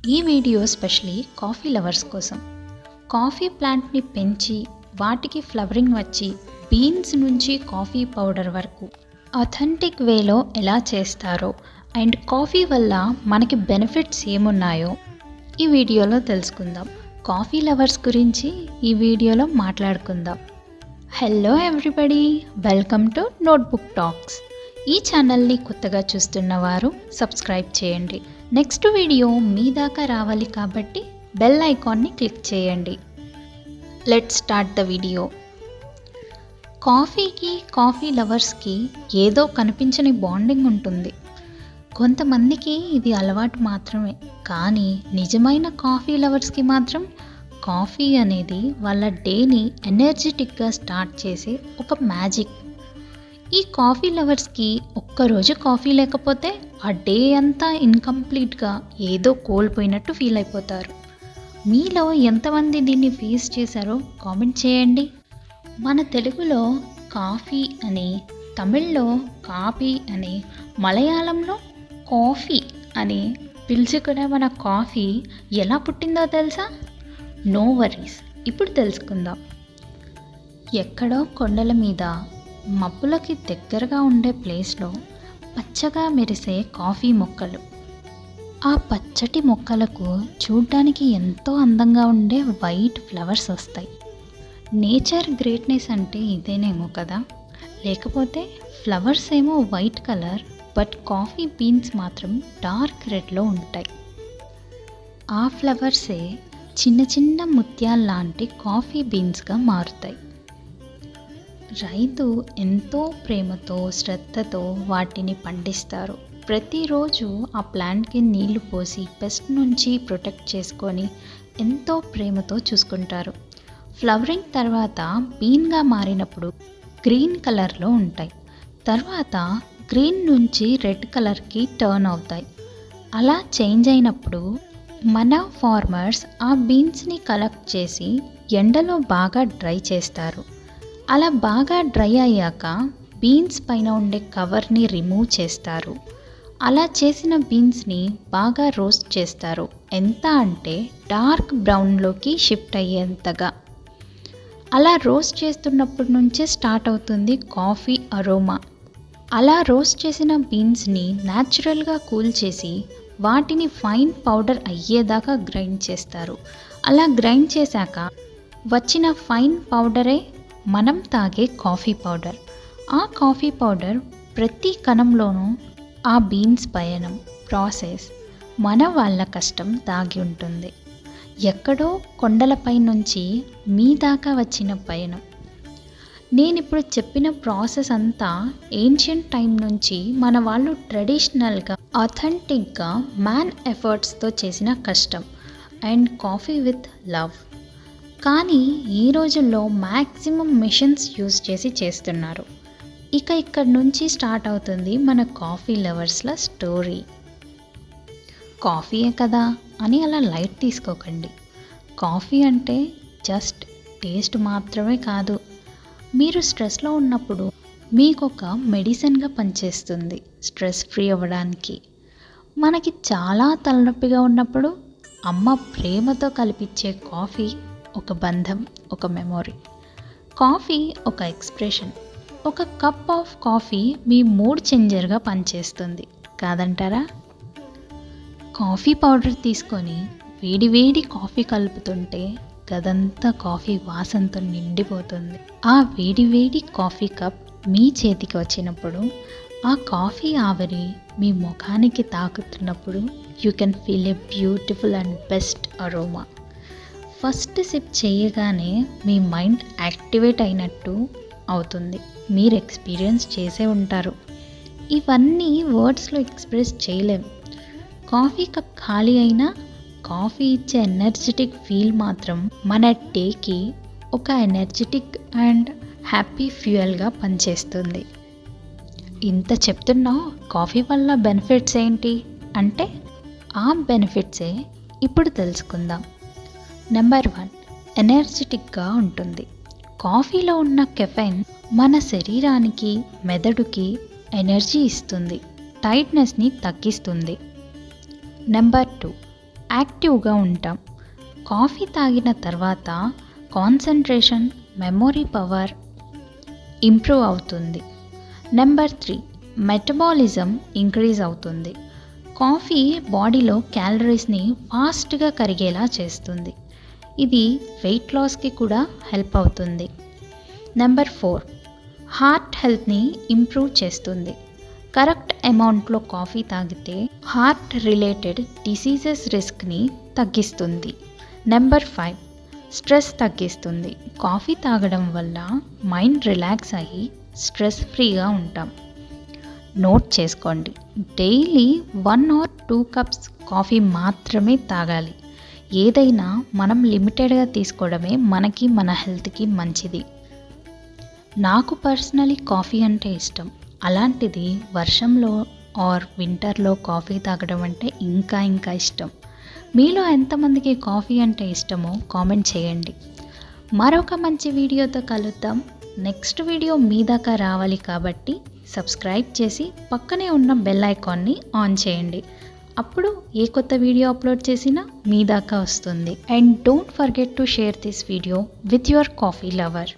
ఈ video especially coffee lovers కోసం. Coffee ప్లాంట్ని పెంచి వాటికి ఫ్లవరింగ్ వచ్చి బీన్స్ నుంచి కాఫీ పౌడర్ వరకు అథెంటిక్ వేలో ఎలా చేస్తారో అండ్ కాఫీ వల్ల మనకి బెనిఫిట్స్ ఏమున్నాయో ఈ వీడియోలో తెలుసుకుందాం. కాఫీ లవర్స్ గురించి ఈ వీడియోలో మాట్లాడుకుందాం. Hello everybody, welcome to notebook talks. ఈ ఛానల్ని కొత్తగా చూస్తున్న వారు సబ్స్క్రైబ్ చేయండి. నెక్స్ట్ వీడియో మీ దాకా రావాలి కాబట్టి బెల్ ఐకాన్ని క్లిక్ చేయండి. Let's start the video. కాఫీకి కాఫీ లవర్స్కి ఏదో కనిపించని బాండింగ్ ఉంటుంది. కొంతమందికి ఇది అలవాటు మాత్రమే, కానీ నిజమైన కాఫీ లవర్స్కి మాత్రం కాఫీ అనేది వాళ్ళ డేని ఎనర్జెటిక్గా స్టార్ట్ చేసే ఒక మ్యాజిక్. ఈ కాఫీ లవర్స్కి ఒక్కరోజు కాఫీ లేకపోతే ఆ డే అంతా ఇన్కంప్లీట్గా ఏదో కోల్పోయినట్టు ఫీల్ అయిపోతారు. మీలో ఎంతమంది దీన్ని ఫేస్ చేశారో కామెంట్ చేయండి. మన తెలుగులో కాఫీ అని, తమిళ్లో కాఫీ అని, మలయాళంలో కాఫీ అని పిలుచుకునే మన కాఫీ ఎలా పుట్టిందో తెలుసా? నో వరీస్, ఇప్పుడు తెలుసుకుందాం. ఎక్కడో కొండల మీద మబ్బులకి దగ్గరగా ఉండే ప్లేస్లో పచ్చగా మెరిసే కాఫీ మొక్కలు. ఆ పచ్చటి మొక్కలకు చూడ్డానికి ఎంతో అందంగా ఉండే వైట్ ఫ్లవర్స్ వస్తాయి. నేచర్ గ్రేట్నెస్ అంటే ఇదేనేమో కదా. లేకపోతే ఫ్లవర్స్ ఏమో white colour, but coffee beans మాత్రం డార్క్ రెడ్లో ఉంటాయి. ఆ ఫ్లవర్సే చిన్న చిన్న ముత్యాల్లాంటి కాఫీ బీన్స్గా మారుతాయి. రైతు ఎంతో ప్రేమతో శ్రద్ధతో వాటిని పండిస్తారు. ప్రతిరోజు ఆ ప్లాంట్కి నీళ్లు పోసి పెస్ట్ నుంచి ప్రొటెక్ట్ చేసుకొని ఎంతో ప్రేమతో చూసుకుంటారు. ఫ్లవరింగ్ తర్వాత బీన్గా మారినప్పుడు గ్రీన్ కలర్లో ఉంటాయి. తర్వాత గ్రీన్ నుంచి రెడ్ కలర్కి టర్న్ అవుతాయి. అలా చేంజ్ అయినప్పుడు మన ఫార్మర్స్ ఆ బీన్స్ని కలెక్ట్ చేసి ఎండలో బాగా డ్రై చేస్తారు. అలా బాగా డ్రై అయ్యాక బీన్స్ పైన ఉండే కవర్ని రిమూవ్ చేస్తారు. అలా చేసిన బీన్స్ని బాగా రోస్ట్ చేస్తారు. ఎంత అంటే డార్క్ బ్రౌన్లోకి షిఫ్ట్ అయ్యేంతగా. అలా రోస్ట్ చేస్తున్నప్పటి నుంచే స్టార్ట్ అవుతుంది కాఫీ అరోమా. అలా రోస్ట్ చేసిన బీన్స్ని న్యాచురల్గా కూల్ చేసి వాటిని ఫైన్ పౌడర్ అయ్యేదాకా గ్రైండ్ చేస్తారు. అలా గ్రైండ్ చేశాక వచ్చిన ఫైన్ పౌడరే మనం తాగే కాఫీ పౌడర్. ఆ కాఫీ పౌడర్ ప్రతి కణంలోనూ ఆ బీన్స్ పయనం, ప్రాసెస్, మన వాళ్ళ కష్టం దాగి ఉంటుంది. ఎక్కడో కొండలపై నుంచి మీ దాకా వచ్చిన పయనం. నేనిప్పుడు చెప్పిన ప్రాసెస్ అంతా ఏన్షియంట్ టైం నుంచి మన వాళ్ళు ట్రెడిషనల్గా అథెంటిక్గా మ్యాన్ ఎఫర్ట్స్తో చేసిన కష్టం అండ్ కాఫీ విత్ లవ్. కానీ ఈ రోజుల్లో మ్యాక్సిమం మిషన్స్ యూజ్ చేసి చేస్తున్నారు. ఇక్కడ నుంచి స్టార్ట్ అవుతుంది మన కాఫీ లవర్స్ల స్టోరీ. కాఫీయే కదా అని అలా లైట్ తీసుకోకండి. కాఫీ అంటే జస్ట్ టేస్ట్ మాత్రమే కాదు. మీరు స్ట్రెస్లో ఉన్నప్పుడు మీకు ఒక మెడిసిన్గా పనిచేస్తుంది స్ట్రెస్ ఫ్రీ అవ్వడానికి. మనకి చాలా తలనొప్పిగా ఉన్నప్పుడు అమ్మ ప్రేమతో కల్పించే కాఫీ ఒక బంధం, ఒక మెమొరీ. కాఫీ ఒక ఎక్స్ప్రెషన్. ఒక కప్ ఆఫ్ కాఫీ మీ మూడ్ చేంజర్గా పనిచేస్తుంది కాదంటారా? కాఫీ పౌడర్ తీసుకొని వేడి వేడి కాఫీ కలుపుతుంటే గదంతా కాఫీ వాసనతో నిండిపోతుంది. ఆ వేడి వేడి కాఫీ కప్ మీ చేతికి వచ్చినప్పుడు, ఆ కాఫీ ఆవిరి మీ ముఖానికి తాకుతున్నప్పుడు you can feel a beautiful and best aroma. First sip చేయగానే మీ మైండ్ యాక్టివేట్ అయినట్టు అవుతుంది. మీరు ఎక్స్పీరియన్స్ చేసే ఉంటారు. ఇవన్నీ వర్డ్స్లో ఎక్స్ప్రెస్ చేయలేం. కాఫీ కప్ ఖాళీ అయినా కాఫీ ఇచ్చే ఎనర్జెటిక్ ఫీల్ మాత్రం మన డేకి ఒక ఎనర్జెటిక్ అండ్ హ్యాపీ ఫ్యూయల్గా పనిచేస్తుంది. ఇంత చెప్తున్నా కాఫీ వల్ల బెనిఫిట్స్ ఏంటి అంటే ఆ బెనిఫిట్సే ఇప్పుడు తెలుసుకుందాం. నెంబర్ 1, ఎనర్జెటిక్గా ఉంటుంది. కాఫీలో ఉన్న కెఫెన్ మన శరీరానికి, మెదడుకి ఎనర్జీ ఇస్తుంది, టైట్నెస్ని తగ్గిస్తుంది. నెంబర్ 2, యాక్టివ్గా ఉంటాం. కాఫీ తాగిన తర్వాత కాన్సంట్రేషన్, మెమొరీ పవర్ ఇంప్రూవ్ అవుతుంది. నెంబర్ 3, మెటబాలిజం ఇంక్రీజ్ అవుతుంది. కాఫీ బాడీలో క్యాలరీస్ని ఫాస్ట్గా కరిగేలా చేస్తుంది. ఇది వెయిట్ లాస్కి కూడా హెల్ప్ అవుతుంది. నెంబర్ 4, హార్ట్ హెల్త్ని ఇంప్రూవ్ చేస్తుంది. కరెక్ట్ అమౌంట్లో కాఫీ తాగితే హార్ట్ రిలేటెడ్ డిసీజెస్ రిస్క్ని తగ్గిస్తుంది. నెంబర్ 5, స్ట్రెస్ తగ్గిస్తుంది. కాఫీ తాగడం వల్ల మైండ్ రిలాక్స్ అయ్యి స్ట్రెస్ ఫ్రీగా ఉంటాం. నోట్ చేసుకోండి, డైలీ 1 or 2 కప్స్ కాఫీ మాత్రమే తాగాలి. ఏదైనా మనం లిమిటెడ్గా తీసుకోవడమే మనకి, మన హెల్త్కి మంచిది. నాకు పర్సనలీ కాఫీ అంటే ఇష్టం. అలాంటిది వర్షంలో ఆర్ వింటర్లో కాఫీ తాగడం అంటే ఇంకా ఇష్టం. మీలో ఎంతమందికి కాఫీ అంటే ఇష్టమో కామెంట్ చేయండి. మరొక మంచి వీడియోతో కలుద్దాం. నెక్స్ట్ వీడియో మీ దాకా రావాలి కాబట్టి సబ్స్క్రైబ్ చేసి పక్కనే ఉన్న బెల్ ఐకాన్ని ఆన్ చేయండి. అప్పుడు ఏ కొత్త వీడియో అప్లోడ్ చేసినా మీ దాకా వస్తుంది. And don't forget to share this video with your coffee lover.